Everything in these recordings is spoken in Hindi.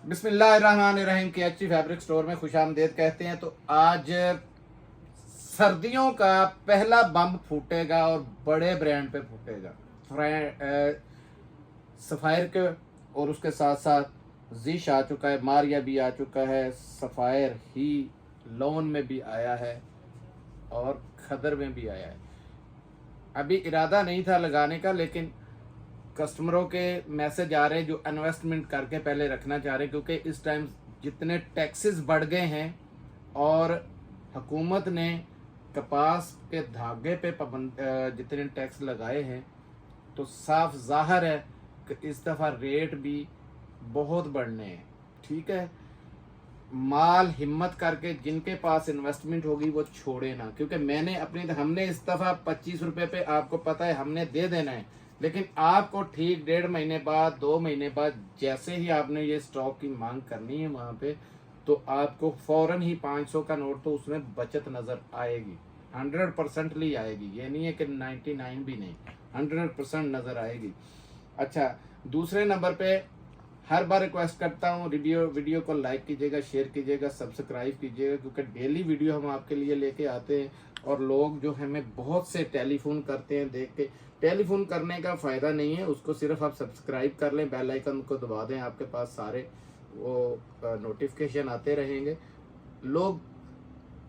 बिस्मिल्लाहिर्रहमानिर्रहीम के अच्छी फैब्रिक स्टोर में खुशामदीद कहते हैं। तो आज सर्दियों का पहला बम फूटेगा और बड़े ब्रांड पे फूटेगा। सफ़ायर के और उसके साथ साथ जीश आ चुका है, मारिया भी आ चुका है, सफ़ायर ही लोन में भी आया है और खदर में भी आया है। अभी इरादा नहीं था लगाने का, लेकिन कस्टमरों के मैसेज आ रहे हैं जो इन्वेस्टमेंट करके पहले रखना चाह रहे हैं, क्योंकि इस टाइम जितने टैक्सेस बढ़ गए हैं और हुकूमत ने कपास के धागे पे जितने टैक्स लगाए हैं, तो साफ जाहिर है कि इस दफ़ा रेट भी बहुत बढ़ने हैं। ठीक है, माल हिम्मत करके जिनके पास इन्वेस्टमेंट होगी वो छोड़े ना, क्योंकि हमने इस दफ़ा 25 रुपये पे आपको पता है हमने दे देना है, लेकिन आपको ठीक 1.5 महीने बाद 2 महीने बाद जैसे ही आपने ये स्टॉक की मांग करनी है वहाँ पे, तो आपको फ़ौरन ही 500 का नोट तो उसमें बचत नज़र आएगी, 100% आएगी। ये नहीं है कि 99 भी नहीं, 100% नज़र आएगी। अच्छा, दूसरे नंबर पे हर बार रिक्वेस्ट करता हूँ, वीडियो को लाइक कीजिएगा, शेयर कीजिएगा, सब्सक्राइब कीजिएगा, क्योंकि डेली वीडियो हम आपके लिए लेके आते हैं। और लोग जो हमें बहुत से टेलीफोन करते हैं, देख के टेलीफोन करने का फ़ायदा नहीं है, उसको सिर्फ आप सब्सक्राइब कर लें, बेल आइकन को दबा दें, आपके पास सारे वो नोटिफिकेशन आते रहेंगे। लोग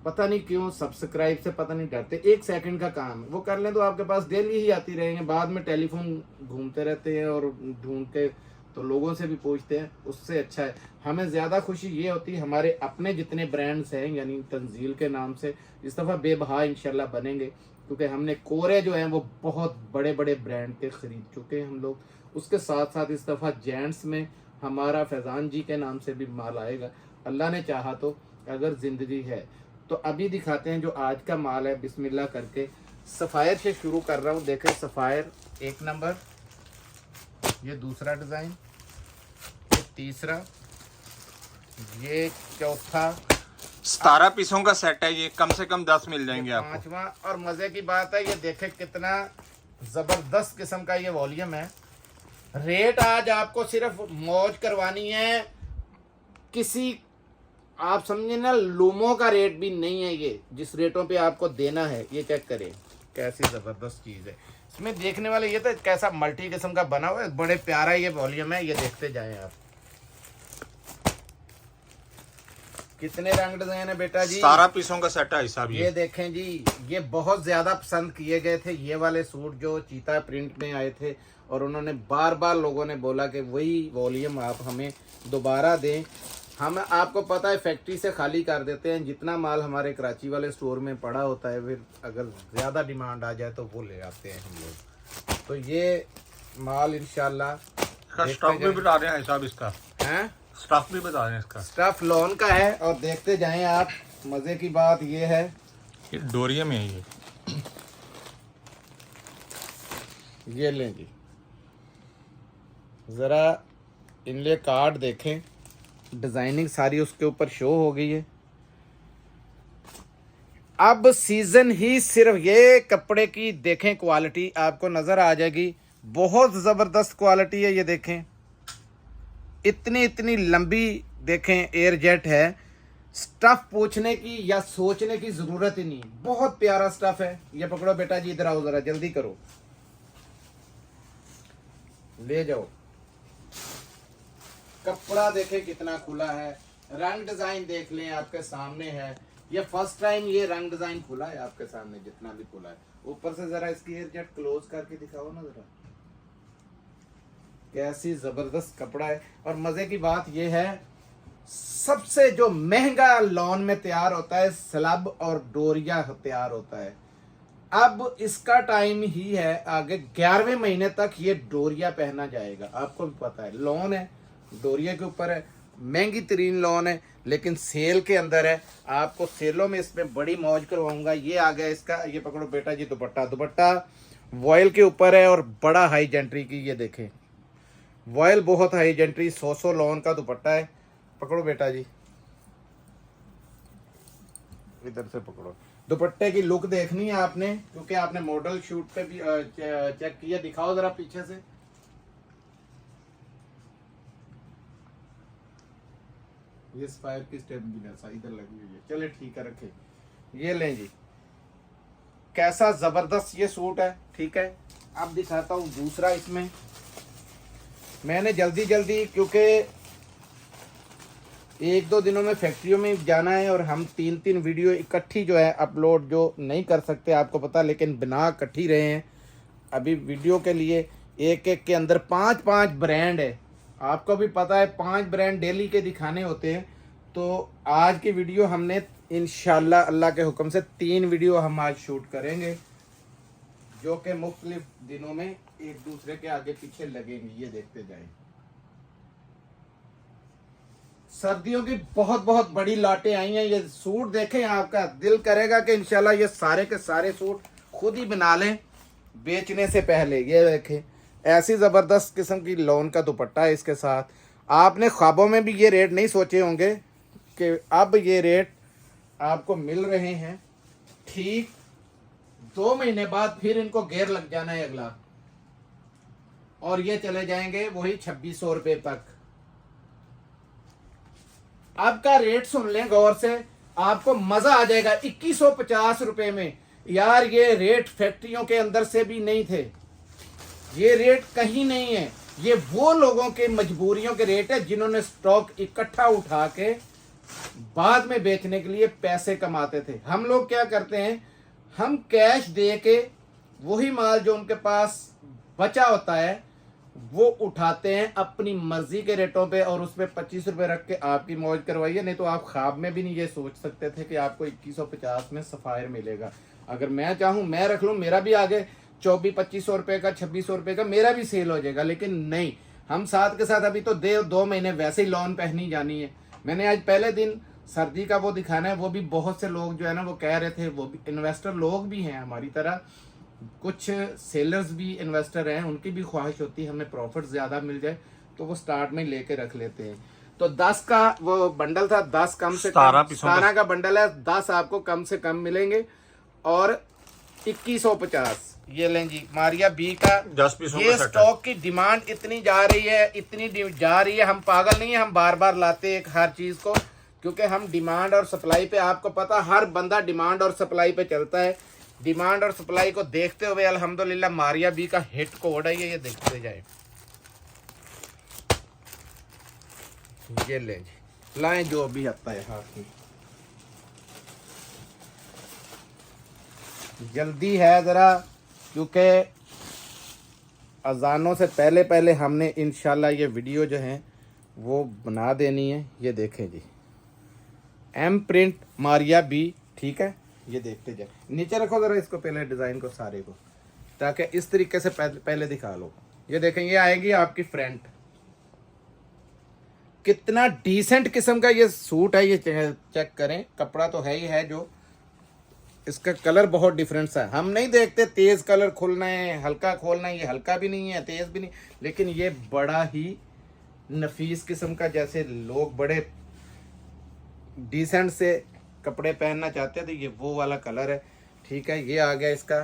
पता नहीं क्यों सब्सक्राइब से पता नहीं डरते, 1 सेकंड का काम है, वो कर लें तो आपके पास डेली ही आती रहेंगे। बाद में टेलीफोन घूमते रहते हैं और ढूंढ के तो लोगों से भी पूछते हैं, उससे अच्छा है। हमें ज़्यादा खुशी ये होती है हमारे अपने जितने ब्रांड्स हैं, यानी तंजील के नाम से इस दफ़ा बेबहा इंशाल्लाह बनेंगे, क्योंकि हमने कोरे जो हैं वो बहुत बड़े बड़े ब्रांड के ख़रीद चुके हैं हम लोग। उसके साथ साथ इस दफ़ा जेंट्स में हमारा फैज़ान जी के नाम से भी माल आएगा, अल्लाह ने चाहा तो, अगर ज़िंदगी है तो। अभी दिखाते हैं जो आज का माल है, बिस्मिल्लाह करके सफ़ायर से शुरू कर रहा हूँ। देखें, सफ़ायर 1 नंबर, ये दूसरा डिज़ाइन, ये तीसरा, ये चौथा। 17 पीसों का सेट है ये, कम से कम 10 मिल जाएंगे आपको। 5वां। और मज़े की बात है, ये देखें कितना ज़बरदस्त किस्म का ये वॉल्यूम है। रेट आज आपको सिर्फ मौज करवानी है, किसी आप समझे ना, लूमों का रेट भी नहीं है ये, जिस रेटों पे आपको देना है। ये चेक करें कैसी ज़बरदस्त चीज़ है। इसमें देखने वाले ये तो कैसा मल्टी किस्म का बना हुआ है, बड़े प्यारा ये वॉल्यूम है। ये देखते जाएं आप, कितने रंग डिजाइन है बेटा जी। 17 पीसों का सेट है हिसाब। ये देखें जी, ये बहुत ज्यादा पसंद किए गए थे ये वाले सूट जो चीता प्रिंट में आए थे, और उन्होंने बार बार लोगों ने बोला कि वही वॉल्यूम आप हमें दोबारा दें। हम आपको पता है फैक्ट्री से खाली कर देते हैं, जितना माल हमारे कराची वाले स्टोर में पड़ा होता है, फिर अगर ज़्यादा डिमांड आ जाए तो वो ले आते हैं हम लोग। तो ये माल इंशाल्लाह स्टॉक भी बता रहे हैं हिसाब इसका हैं, स्टॉक भी बता रहे हैं इसका। स्टफ लॉन का है, और देखते जाएं आप। मज़े की बात ये है, ये डोरिया में है ये लें जी, ज़रा इनले कार्ड देखें, डिज़ाइनिंग सारी उसके ऊपर शो हो गई है। अब सीज़न ही सिर्फ ये कपड़े की देखें, क्वालिटी आपको नज़र आ जाएगी, बहुत ज़बरदस्त क्वालिटी है। ये देखें, इतनी इतनी लंबी देखें एयर जेट है, स्टफ़ पूछने की या सोचने की ज़रूरत ही नहीं, बहुत प्यारा स्टफ़ है। ये पकड़ो बेटा जी, इधर आओ, ज़रा जल्दी करो, ले जाओ। कपड़ा देखें कितना खुला है, रंग डिजाइन देख लें, आपके सामने है। ये फर्स्ट टाइम ये रंग डिजाइन खुला है आपके सामने, जितना भी खुला है। ऊपर से जरा इसकी एयर जेट क्लोज करके दिखाओ ना जरा, कैसी जबरदस्त कपड़ा है। और मजे की बात ये है, सबसे जो महंगा लॉन में तैयार होता है स्लब और डोरिया तैयार होता है। अब इसका टाइम ही है, आगे 11वें महीने तक ये डोरिया पहना जाएगा। आपको भी पता है लॉन है, डोरिया के ऊपर है, महंगी तरीन लॉन है, लेकिन सेल के अंदर है। आपको सेलों में इसमें बड़ी मौज करवाऊंगा। ये आ गया इसका, ये पकड़ो बेटा जी, दुपट्टा। दुपट्टा वॉयल के ऊपर है और बड़ा हाई जेंट्री की, ये देखें वॉयल बहुत हाई जेंट्री, 100 लॉन का दुपट्टा है। पकड़ो बेटा जी, इधर से पकड़ो। दुपट्टे की लुक देखनी है आपने, क्योंकि आपने मॉडल शूट पे भी चेक किया। दिखाओ जरा पीछे से, ये सफायर की स्टेप भी ऐसा इधर लगी हुई है। चले ठीक है, रखे। ये लें जी, कैसा जबरदस्त ये सूट है। ठीक है, अब दिखाता हूँ दूसरा। इसमें मैंने जल्दी जल्दी, क्योंकि 1-2 दिनों में फैक्ट्रियों में जाना है और हम 3-3 वीडियो इकट्ठी जो है अपलोड जो नहीं कर सकते, आपको पता, लेकिन बना इकट्ठी रहे हैं अभी वीडियो के लिए। एक एक के अंदर 5-5 ब्रांड है, आपको भी पता है 5 ब्रांड डेली के दिखाने होते हैं। तो आज की वीडियो हमने इंशाल्लाह अल्लाह के हुक्म से 3 वीडियो हम आज शूट करेंगे, जो कि मुख्तलिफ दिनों में एक दूसरे के आगे पीछे लगेंगे। ये देखते जाएं। सर्दियों की बहुत बहुत बड़ी लाटें आई हैं। ये सूट देखें, आपका दिल करेगा कि इंशाल्लाह ये सारे के सारे सूट खुद ही बना लें बेचने से पहले। ये देखें, ऐसी ज़बरदस्त किस्म की लॉन का दुपट्टा है इसके साथ। आपने ख्वाबों में भी ये रेट नहीं सोचे होंगे कि अब ये रेट आपको मिल रहे हैं। ठीक 2 महीने बाद फिर इनको घेर लग जाना है अगला, और ये चले जाएंगे वही 2600 रुपये तक। अब का रेट सुन लें गौर से, आपको मजा आ जाएगा। 2150 रुपए में। यार ये रेट फैक्ट्रियों के अंदर से भी नहीं थे, ये रेट कहीं नहीं है। ये वो लोगों के मजबूरियों के रेट है जिन्होंने स्टॉक इकट्ठा उठा के बाद में बेचने के लिए पैसे कमाते थे। हम लोग क्या करते हैं, हम कैश दे के वही माल जो उनके पास बचा होता है वो उठाते हैं अपनी मर्जी के रेटों पे, और उसमें 25 रुपए रख के आपकी मौज करवाइए। नहीं तो आप ख्वाब में भी नहीं ये सोच सकते थे कि आपको 2150 में सफायर मिलेगा। अगर मैं चाहूँ मैं रख लूँ, मेरा भी आगे 2400-2500 रुपए का, 2600 रुपए का मेरा भी सेल हो जाएगा। लेकिन नहीं, हम साथ के साथ अभी तो 2 महीने वैसे ही लॉन पहनी जानी है। मैंने आज पहले दिन सर्दी का वो दिखाना है, वो भी बहुत से लोग जो है ना वो कह रहे थे, वो भी इन्वेस्टर लोग भी हैं हमारी तरह, कुछ सेलर्स भी इन्वेस्टर हैं, उनकी भी ख्वाहिश होती है हमें प्रॉफिट ज़्यादा मिल जाए, तो वो स्टार्ट में लेके रख लेते हैं। तो 10 का वो बंडल था, 10 कम से कम 17 का बंडल है, 10 आपको कम से कम मिलेंगे और 2150। ये लें जी, मारिया बी का 10 पीसों ये का स्टॉक की डिमांड इतनी जा रही है, इतनी जा रही है। हम पागल नहीं है, हम बार बार लाते हैं हर चीज को, क्योंकि हम डिमांड और सप्लाई पे, आपको पता हर बंदा डिमांड और सप्लाई पे चलता है। डिमांड और सप्लाई को देखते हुए अल्हम्दुलिल्लाह मारिया बी का हिट कोड है ये देखते जाए। ये ले जी, लाएं जो भी आता है हाथ में। जल्दी है ज़रा, क्योंकि अजानों से पहले पहले हमने इंशाल्लाह ये वीडियो जो है वो बना देनी है। ये देखें जी, एम प्रिंट मारिया बी। ठीक है, ये देखते जाए। नीचे रखो ज़रा इसको, पहले डिज़ाइन को सारे को, ताकि इस तरीके से पहले दिखा लो। ये देखें, ये आएगी आपकी फ्रंट। कितना डिसेंट किस्म का ये सूट है, ये चेक करें। कपड़ा तो है ही है, जो इसका कलर बहुत डिफरेंट सा है। हम नहीं देखते तेज कलर खुलना है, हल्का खोलना है। ये हल्का भी नहीं है, तेज भी नहीं, लेकिन ये बड़ा ही नफीस किस्म का, जैसे लोग बड़े डिसेंट से कपड़े पहनना चाहते हैं तो ये वो वाला कलर है। ठीक है, ये आ गया इसका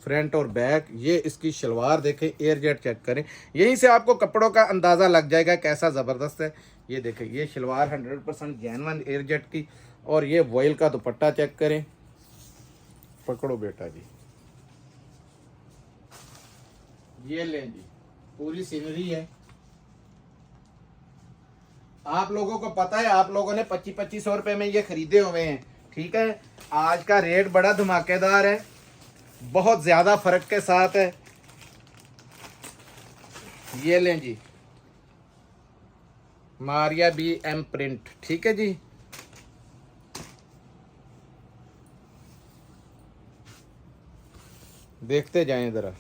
फ्रंट और बैक। ये इसकी शलवार देखें, एयर जेट चेक करें, यहीं से आपको कपड़ों का अंदाज़ा लग जाएगा कैसा ज़बरदस्त है। ये देखें, ये शलवार 100% जेन्युइन एयर जेट की, और ये वॉयल का दुपट्टा चेक करें। पकड़ो बेटा जी, ये लें जी, पूरी सीनरी है। आप लोगों को पता है, आप लोगों ने 2500 रुपये में ये खरीदे हुए हैं। ठीक है, आज का रेट बड़ा धमाकेदार है, बहुत ज़्यादा फ़र्क के साथ है। ये लें जी, मारिया बी एम प्रिंट। ठीक है जी, देखते जाएं ज़रा।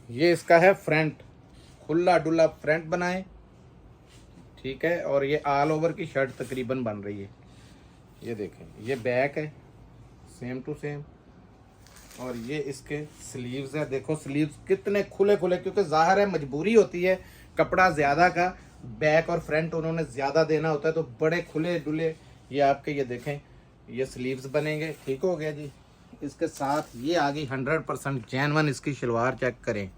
ये इसका है फ्रंट, खुला डुला फ्रंट बनाए। ठीक है, और ये ऑल ओवर की शर्ट तकरीबन बन रही है। ये देखें, ये बैक है सेम टू सेम, और ये इसके स्लीव्स है। देखो स्लीव्स कितने खुले खुले, क्योंकि ज़ाहिर है मजबूरी होती है कपड़ा ज़्यादा का, बैक और फ्रंट उन्होंने ज़्यादा देना होता है, तो बड़े खुले डुले ये आपके, ये देखें ये स्लीव्स बनेंगे। ठीक हो गया जी। इसके साथ ये आ गई 100% जेन्युइन इसकी शलवार चेक करें।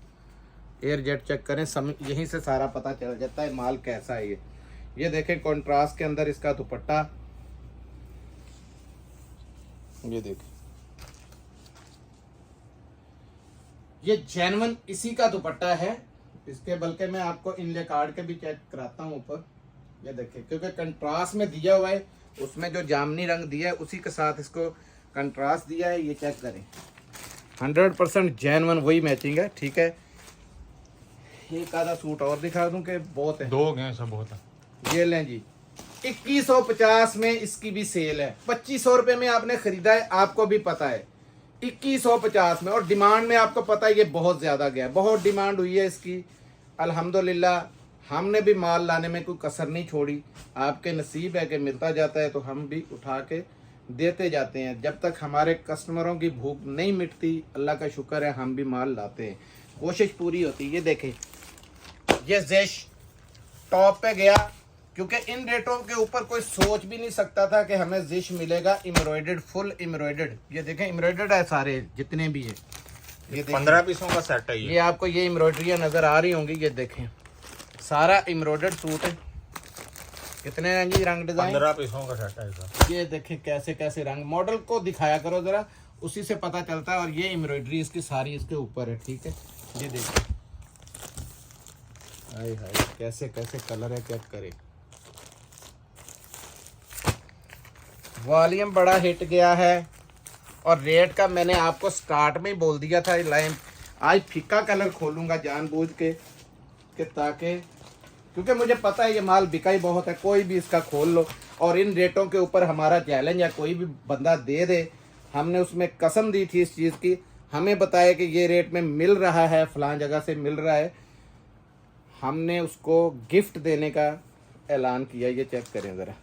एयर जेट चेक करें, यहीं से सारा पता चल जाता है माल कैसा है। ये देखें कॉन्ट्रास्ट के अंदर इसका दुपट्टा, ये देखें, ये जेन्युइन इसी का दुपट्टा है इसके। बल्कि मैं आपको इनले कार्ड के भी चेक कराता हूँ ऊपर, ये देखें, क्योंकि कंट्रास्ट में दिया हुआ है, उसमें जो जामनी रंग दिया है उसी के साथ इसको कंट्रास्ट दिया है। ये चेक करें, 100% जेन्युइन वही मैचिंग है, ठीक है। एक आधा सूट और दिखा दूं कि बहुत है, 2 हो गए सब बहुत है। ये लें जी, 2150 में इसकी भी सेल है। 2500 रुपये में आपने खरीदा है, आपको भी पता है, 2150 में। और डिमांड में आपको पता है ये बहुत ज़्यादा गया, बहुत डिमांड हुई है इसकी। अल्हम्दुलिल्लाह हमने भी माल लाने में कोई कसर नहीं छोड़ी। आपके नसीब है कि मिलता जाता है तो हम भी उठा के देते जाते हैं। जब तक हमारे कस्टमरों की भूख नहीं मिटती, अल्लाह का शुक्र है, हम भी माल लाते हैं, कोशिश पूरी होती है। ये देखें, ये ज़ेश टॉप पे गया, क्योंकि इन रेटों के ऊपर कोई सोच भी नहीं सकता था कि हमें ज़ेश मिलेगा एम्ब्रॉयडर्ड, फुल एम्ब्रॉयडर्ड। ये देखें एम्ब्रॉयडर्ड है सारे जितने भी है। ये 15 पीसों का सेट है ये आपको ये एम्ब्रॉयडरियाँ नज़र आ रही होंगी। ये देखें सारा एम्ब्रॉयडर्ड सूट है। कितने हैं जी रंग डिज़ाइन? 15 पीसों का सेट है इसका। ये देखें कैसे कैसे रंग, मॉडल को दिखाया करो ज़रा, उसी से पता चलता है। और ये एम्ब्रॉयडरी इसकी सारी इसके ऊपर है, ठीक है। ये देखिए, हाय हाय कैसे कैसे कलर है, चेक करें। वॉल्यूम बड़ा हिट गया है। और रेट का मैंने आपको स्टार्ट में ही बोल दिया था, लाइन आज फीका कलर खोलूंगा जानबूझ के ताकि, क्योंकि मुझे पता है ये माल बिका ही बहुत है, कोई भी इसका खोल लो। और इन रेटों के ऊपर हमारा चैलेंज है, कोई भी बंदा दे दे, हमने उसमें कसम दी थी इस चीज़ की, हमें बताया कि ये रेट में मिल रहा है, फलां जगह से मिल रहा है, हमने उसको गिफ्ट देने का ऐलान किया। ये चेक करें ज़रा,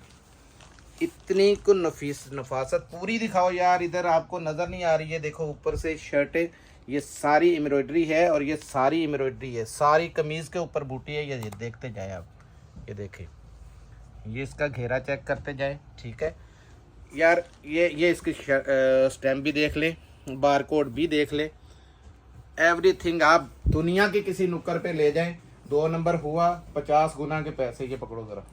इतनी को नफासत पूरी दिखाओ यार, इधर आपको नज़र नहीं आ रही है। देखो ऊपर से शर्टें, ये सारी एम्ब्रॉयडरी है और ये सारी एम्ब्रॉयडरी है, सारी कमीज़ के ऊपर बूटी है। ये देखते जाए आप, ये देखें, ये इसका घेरा चेक करते जाए, ठीक है यार। ये इसकी स्टैम्प भी देख ले, बार कोड भी देख ले, एवरीथिंग। आप दुनिया की किसी नुक्कर पे ले जाएं, 2 नंबर हुआ 50 गुना के पैसे। ये पकड़ो ज़रा,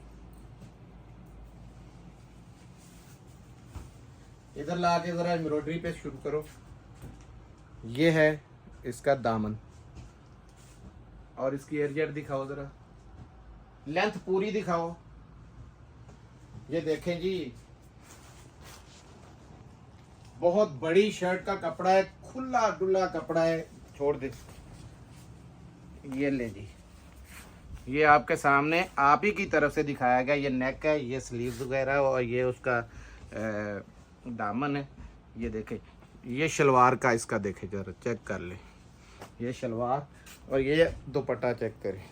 इधर ला के ज़रा एम्ब्रॉयडरी पे शुरू करो। ये है इसका दामन, और इसकी एयरजेट दिखाओ ज़रा, लेंथ पूरी दिखाओ। ये देखें जी, बहुत बड़ी शर्ट का कपड़ा है, खुला डुला कपड़ा है, छोड़ दे। ये ले जी, ये आपके सामने आप ही की तरफ से दिखाया गया। ये नेक है, ये स्लीव्स वगैरह, और ये उसका दामन है। ये देखें, ये शलवार का इसका देखें जरा, चेक कर ले, ये शलवार और ये दुपट्टा चेक करें।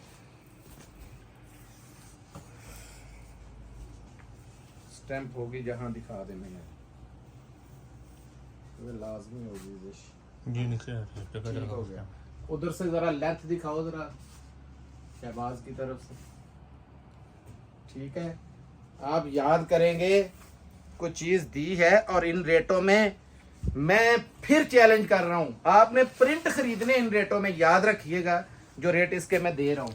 स्टैम्प होगी जहां दिखा दे, मैंने ये लाजमी होगी जी, नीचे ठीक हो गया। उधर से जरा लेंथ दिखाओ ज़रा, शहबाज की तरफ से, ठीक है। आप याद करेंगे कोई चीज़ दी है, और इन रेटों में मैं फिर चैलेंज कर रहा हूं, आपने प्रिंट खरीदने इन रेटों में, याद रखिएगा जो रेट इसके मैं दे रहा हूं।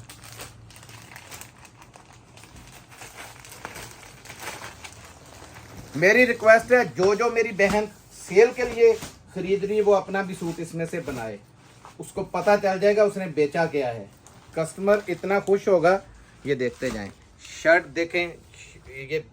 मेरी रिक्वेस्ट है, जो मेरी बहन सेल के लिए खरीद रही है वो अपना भी सूट इसमें से बनाए, उसको पता चल जाएगा उसने बेचा क्या है, कस्टमर इतना खुश होगा। ये देखते जाएं, शर्ट देखें, ये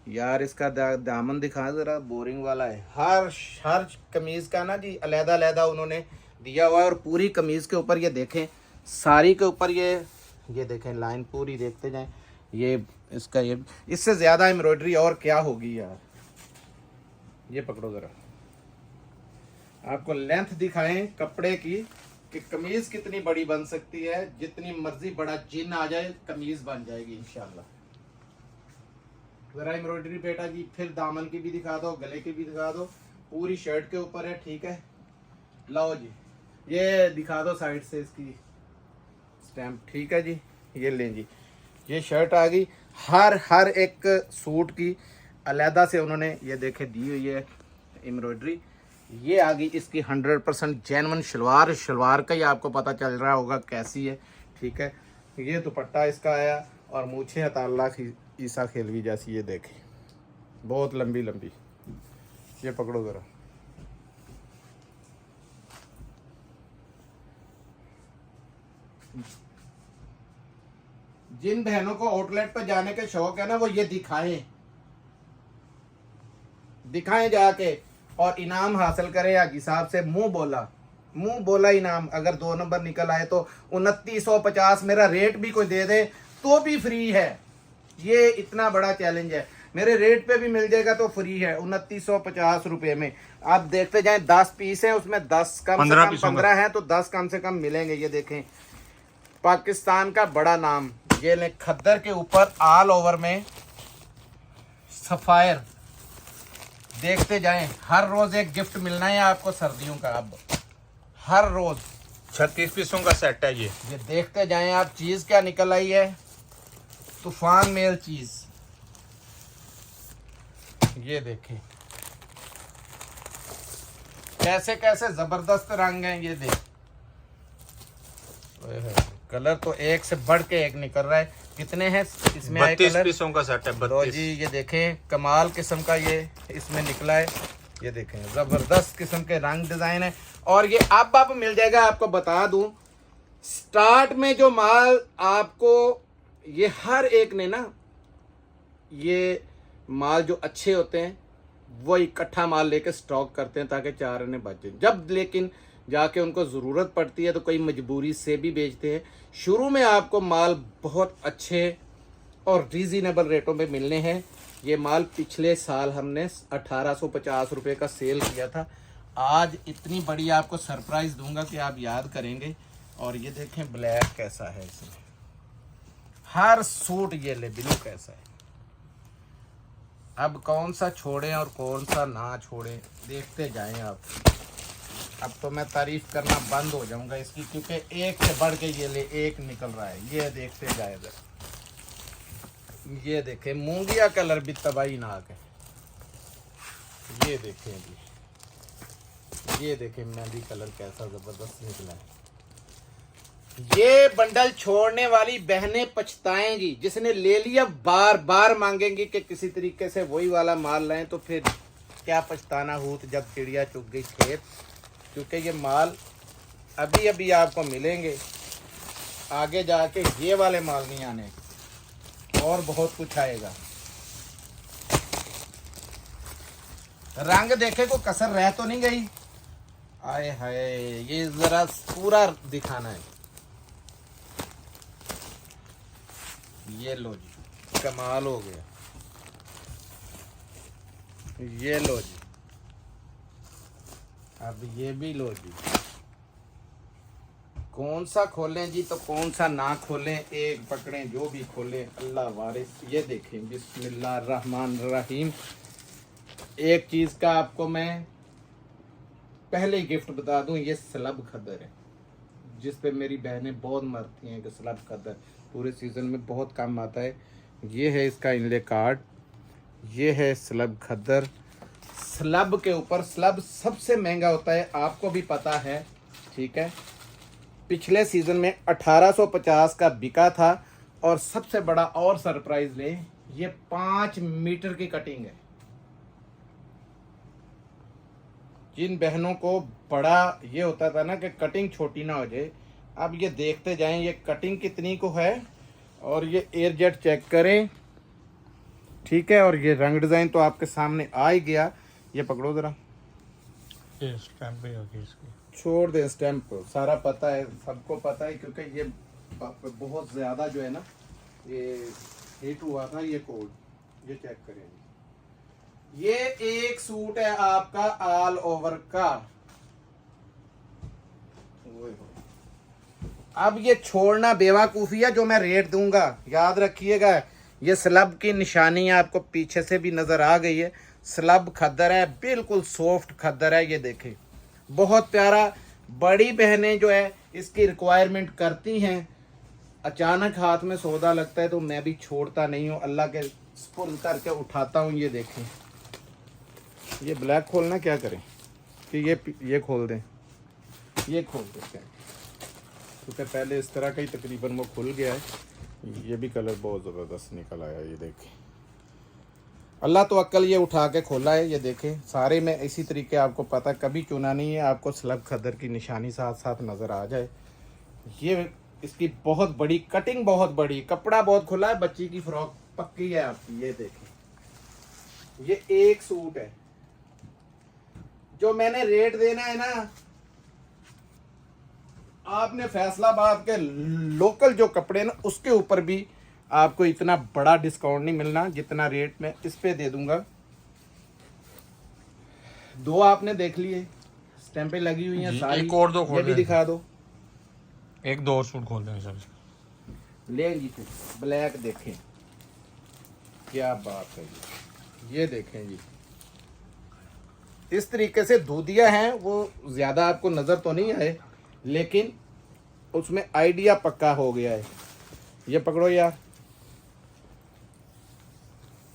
यार इसका दामन दिखा ज़रा, बोरिंग वाला है। हर कमीज़ का ना जी अलहदा अलहदा उन्होंने दिया हुआ है, और पूरी कमीज़ के ऊपर ये देखें, सारी के ऊपर ये देखें लाइन पूरी, देखते जाएं। ये इसका ये इससे ज़्यादा एम्ब्रॉयडरी और क्या होगी यार। ये पकड़ो ज़रा, आपको लेंथ दिखाएं कपड़े की कि कमीज़ कितनी बड़ी बन सकती है। जितनी मर्जी बड़ा जिन आ जाए, कमीज़ बन जाएगी इंशाल्लाह। ज़रा एम्ब्रॉयडरी बेटा जी, फिर दामन की भी दिखा दो, गले की भी दिखा दो, पूरी शर्ट के ऊपर है, ठीक है। लाओ जी, ये दिखा दो साइड से इसकी स्टैम्प, ठीक है जी। ये लें जी, ये शर्ट आ गई। हर एक सूट की अलहदा से उन्होंने ये देखे दी हुई है एम्ब्रॉयडरी। ये आ गई इसकी 100% जेन्युइन शलवार। शलवार का ही आपको पता चल रहा होगा कैसी है, ठीक है। ये दुपट्टा इसका आया और मूछें अताल्ला ईसा खेलवी जैसी, ये देखें बहुत लंबी लंबी। ये पकड़ो ज़रा, जिन बहनों को आउटलेट पर जाने का शौक है ना, वो ये दिखाएं जाके और इनाम हासिल करें। हाजी साहब से मुंह बोला इनाम। अगर 2 नंबर निकल आए तो 2950 मेरा रेट भी कोई दे दे तो भी फ्री है। ये इतना बड़ा चैलेंज है, मेरे रेट पे भी मिल जाएगा तो फ्री है 2950 रुपए में। आप देखते जाएं, 10 पीस है उसमें 10 कम से कम 15 है तो 10 कम से कम मिलेंगे। ये देखें पाकिस्तान का बड़ा नाम, ये ले खद्दर के ऊपर ऑल ओवर में सफायर। देखते जाएं, हर रोज एक गिफ्ट मिलना है आपको सर्दियों का। अब हर रोज 36 पीसों का सेट है ये। देखते जाएं आप, चीज क्या निकल आई है, तूफान मेल चीज। ये देखें कैसे कैसे जबरदस्त रंग हैं। ये देख, कलर तो एक से बढ़ के एक निकल रहा है। कितने हैं इसमें? 32 पीसों का सेट है। 32 जी। ये देखें कमाल किस्म का ये इसमें निकला है। ये देखें जबरदस्त किस्म के रंग डिजाइन है। और ये अब मिल जाएगा। आपको बता दूं, स्टार्ट में जो माल आपको ये हर एक ने ना, ये माल जो अच्छे होते हैं वो इकट्ठा माल लेके स्टॉक करते हैं ताकि 4 आने बचे। जब लेकिन जाके उनको ज़रूरत पड़ती है तो कोई मजबूरी से भी बेचते हैं। शुरू में आपको माल बहुत अच्छे और रीज़नेबल रेटों पे मिलने हैं। ये माल पिछले साल हमने 1850 रुपये का सेल किया था। आज इतनी बड़ी आपको सरप्राइज़ दूंगा कि आप याद करेंगे। और ये देखें ब्लैक कैसा है, इसमें हर सूट ये ले ब्लू कैसा है। अब कौन सा छोड़ें और कौन सा ना छोड़ें, देखते जाएं आप। अब तो मैं तारीफ करना बंद हो जाऊंगा इसकी, क्योंकि एक से बढ़ के ये ले एक निकल रहा है। ये देखते जाए जरा, ये देखें मूंगिया कलर भी तबाही नाक है। ये देखें जी, ये देखें मेहंदी कलर कैसा जबरदस्त निकला है। ये बंडल छोड़ने वाली बहनें पछताएंगी। जिसने ले लिया बार बार मांगेंगी कि किसी तरीके से वही वाला माल लाएं, तो फिर क्या पछताना हो जब चिड़िया चुग गई खेत। क्योंकि ये माल अभी अभी आपको मिलेंगे, आगे जाके ये वाले माल नहीं आने, और बहुत कुछ आएगा। रंग देखे को कसर रह तो नहीं गई। आए हाय, ये जरा पूरा दिखाना है। ये लो जी, कमाल हो गया। ये लो जी, अब ये भी लो जी। कौन सा खोलें जी तो कौन सा ना खोलें, एक पकड़ें जो भी खोलें अल्लाह वारिस। ये देखें बिस्मिल्लाह रहमान रहीम। एक चीज़ का आपको मैं पहले ही गिफ्ट बता दूं, ये स्लब खद्दर है जिस पे मेरी बहनें बहुत मरती हैं कि स्लब खद्दर पूरे सीज़न में बहुत कम आता है। ये है इसका इनले कार्ड, ये है स्लब खद्दर। स्लब के ऊपर, स्लब सबसे महंगा होता है, आपको भी पता है, ठीक है। पिछले सीज़न में 1850 का बिका था। और सबसे बड़ा और सरप्राइज ले, ये 5 मीटर की कटिंग है। जिन बहनों को बड़ा ये होता था ना कि कटिंग छोटी ना हो जाए, अब ये देखते जाएं ये कटिंग कितनी को है। और ये एयर जेट चेक करें, ठीक है। और ये रंग डिज़ाइन तो आपके सामने आ ही गया। ये पकड़ो ज़रा, स्टैम्प भी होगी इसकी। छोड़ दे स्टैम्प, सारा पता है, सबको पता है। क्योंकि ये बहुत ज़्यादा जो है ना, ये हिट हुआ था ये कोड। ये चेक करें, ये एक सूट है आपका ऑल ओवर का। अब ये छोड़ना बेवकूफ़ी है जो मैं रेट दूंगा, याद रखिएगा। ये स्लब की निशानी आपको पीछे से भी नज़र आ गई है। स्लब खद्दर है, बिल्कुल सॉफ्ट खद्दर है। ये देखें बहुत प्यारा। बड़ी बहनें जो है इसकी रिक्वायरमेंट करती हैं। अचानक हाथ में सौदा लगता है तो मैं भी छोड़ता नहीं हूँ, अल्लाह के स्पुर्द करके उठाता हूँ। ये देखें, ये ब्लैक खोलना क्या करें, कि ये खोल दें, ये खोल देते हैं, क्योंकि पहले इस तरह का ही तकरीबन वो खुल गया है। ये भी कलर बहुत ज़बरदस्त निकल आया, ये देखें, अल्लाह तो अक्ल ये उठा के खोला है। ये देखें, सारे में इसी तरीके, आपको पता कभी चुना नहीं है, आपको स्लब खदर की निशानी साथ साथ नज़र आ जाए। ये इसकी बहुत बड़ी कटिंग, बहुत बड़ी, कपड़ा बहुत खुला है, बच्ची की फ्रॉक पक्की है आपकी। ये देखें, ये एक सूट है। जो मैंने रेट देना है ना, आपने फैसलाबाद के लोकल जो कपड़े ना, उसके ऊपर भी आपको इतना बड़ा डिस्काउंट नहीं मिलना जितना रेट मैं इस पे दे दूंगा। दो आपने देख लिए, स्टैंपें लगी हुई हैं सारी, एक और दो खोल ये भी दिखा दो। एक दो और सूट खोल दें सर, लेंगी फिर ब्लैक, देखें क्या बात है जी। ये देखें जी, इस तरीके से धूदिया हैं, वो ज्यादा आपको नजर तो नहीं आए, लेकिन उसमें आइडिया पक्का हो गया है। ये पकड़ो यार,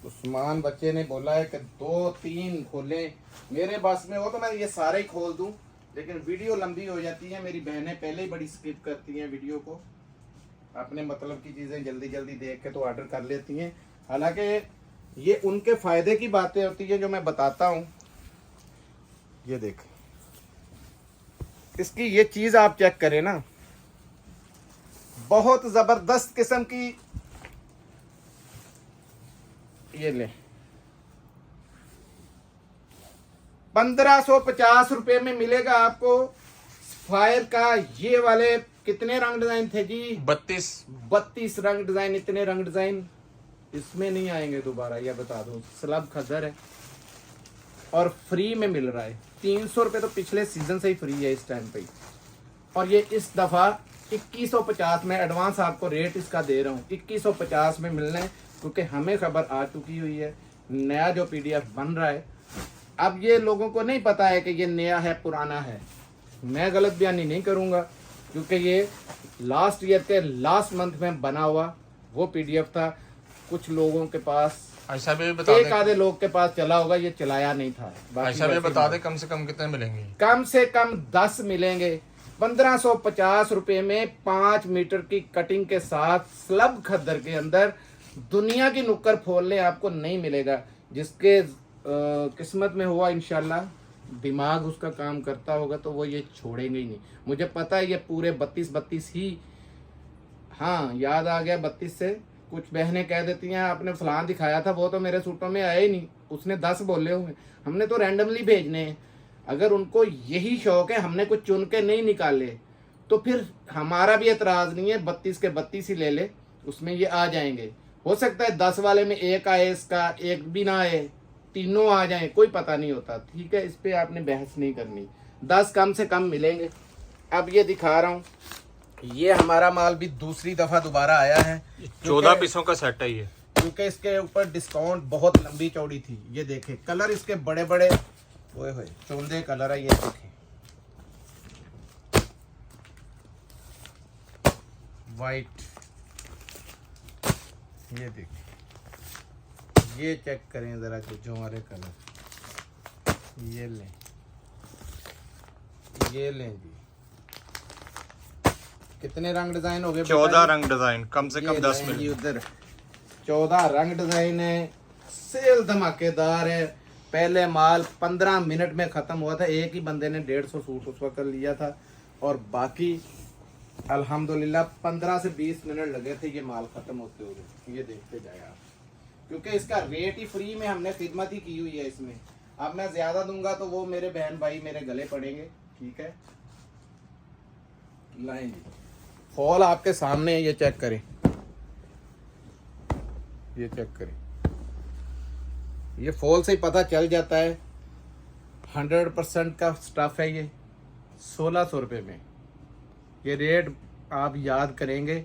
उस्मान बच्चे ने बोला है कि 2-3 खोलें, मेरे बस में हो तो मैं ये सारे ही खोल दूं, लेकिन वीडियो लंबी हो जाती है। मेरी बहनें पहले ही बड़ी स्किप करती हैं वीडियो को, अपने मतलब की चीज़ें जल्दी जल्दी देख के तो ऑर्डर कर लेती हैं। हालांकि ये उनके फ़ायदे की बातें होती है जो मैं बताता हूँ। ये देख, इसकी ये चीज़ आप चेक करें ना, बहुत ज़बरदस्त किस्म की। ये ले, 1550 रुपए में मिलेगा आपको फायर का। ये वाले कितने रंग डिजाइन थे जी? 32 रंग डिजाइन। इतने रंग डिजाइन इसमें नहीं आएंगे दोबारा, यह बता दो। स्लब खदर है और फ्री में मिल रहा है। 300 रुपए तो पिछले सीजन से ही फ्री है इस टाइम पे, और ये इस दफा 2150 में एडवांस आपको रेट इसका दे रहा हूँ। 2150 में मिलना है, क्योंकि हमें खबर आ चुकी हुई है नया जो PDF बन रहा है। अब ये लोगों को नहीं पता है कि ये नया है पुराना है। मैं गलत बयानी नहीं करूँगा, क्योंकि ये लास्ट ईयर के लास्ट मंथ में बना हुआ वो PDF था। कुछ लोगों के पास, ऐसा भी बता एक आधे लोग के पास चला होगा, ये चलाया नहीं था। ऐसा भी बता दे, कम से कम कितने मिलेंगे? कम से कम 10 मिलेंगे। 1550 रुपए में 5 मीटर की कटिंग के साथ स्लब खद्दर के अंदर दुनिया की नुक्कड़ फोड़ने आपको नहीं मिलेगा। जिसके किस्मत में हुआ, इंशाल्लाह दिमाग उसका काम करता होगा तो वो ये छोड़ेंगे ही नहीं। मुझे पता है ये पूरे 32 ही, हाँ याद आ गया 32 से। कुछ बहनें कह देती हैं आपने फलां दिखाया था, वो तो मेरे सूटों में आया ही नहीं, उसने 10 बोले हुए। हमने तो रैंडमली भेजने हैं। अगर उनको यही शौक है, हमने कुछ चुन के नहीं निकाले, तो फिर हमारा भी एतराज़ नहीं है। 32 के 32 ही ले ले, उसमें ये आ जाएंगे। हो सकता है 10 वाले में एक आए, इसका एक भी ना आए, तीनों आ जाए, कोई पता नहीं होता। ठीक है, इस पे आपने बहस नहीं करनी। 10 कम से कम मिलेंगे। अब ये दिखा रहा हूँ, ये हमारा माल भी दूसरी दफा दोबारा आया है। 14 पीसों का सेट है ये, क्योंकि इसके ऊपर डिस्काउंट बहुत लंबी चौड़ी थी। ये देखे कलर इसके बड़े बड़े, ओए होए चौंधे कलर है। ये देखे वाइट, ये देखे, ये चेक करें जरा जो हमारे कलर। ये लें, ये लें जी। कितने रंग डिजाइन हो गए? 14 रंग डिजाइन, कम से कम 10 मिले। उधर 14 रंग डिजाइन है। सेल धमाकेदार है। पहले माल 15 मिनट में खत्म हुआ था। एक ही बंदे ने 150 सूट उस वक्त लिया था, और बाकी अल्हम्दुलिल्लाह 15 से 20 मिनट लगे थे ये माल खत्म होते हुए। ये देखते जाए आप, क्योंकि इसका रेट ही फ्री में हमने खिदमत ही की हुई है इसमें। अब मैं ज्यादा दूंगा तो वो मेरे बहन भाई मेरे गले पड़ेंगे। ठीक है, लाएं जी। फॉल आपके सामने है, ये चेक करें, ये चेक करें। ये फॉल से ही पता चल जाता है 100% का स्टफ है। ये 1600 रुपये में। ये रेट आप याद करेंगे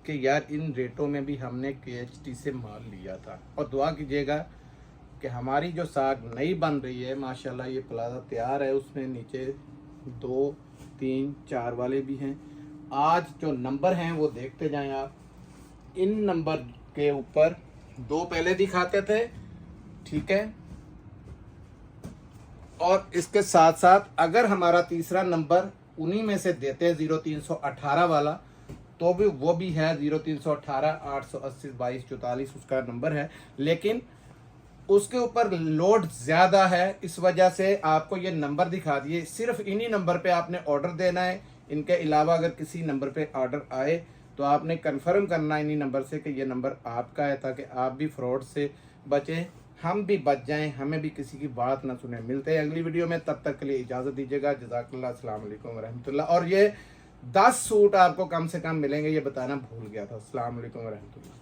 कि यार इन रेटों में भी हमने KHT से माल लिया था। और दुआ कीजिएगा कि हमारी जो साग नई बन रही है, माशाल्लाह ये प्लाजा तैयार है, उसमें नीचे 2, 3, 4 वाले भी हैं। आज जो नंबर हैं वो देखते जाएं आप। इन नंबर के ऊपर 2 पहले दिखाते थे, ठीक है, और इसके साथ साथ अगर हमारा तीसरा नंबर उन्हीं में से देते हैं 0318 वाला, तो भी वो भी है 0318 880 22 44 उसका नंबर है, लेकिन उसके ऊपर लोड ज़्यादा है, इस वजह से आपको ये नंबर दिखा दिए। सिर्फ इन्हीं नंबर पे आपने ऑर्डर देना है। इनके अलावा अगर किसी नंबर पे ऑर्डर आए तो आपने कंफर्म करना है इन्हीं नंबर से कि ये नंबर आपका है, ताकि आप भी फ्रॉड से बचें, हम भी बच जाएं, हमें भी किसी की बात ना सुने। मिलते हैं अगली वीडियो में, तब तक के लिए इजाज़त दीजिएगा। जज़ाकल्लाह, अस्सलाम वालेकुम वरहमतुल्लाह। और ये 10 सूट आपको कम से कम मिलेंगे, ये बताना भूल गया था। अस्सलाम वालेकुम वरहमतुल्लाह।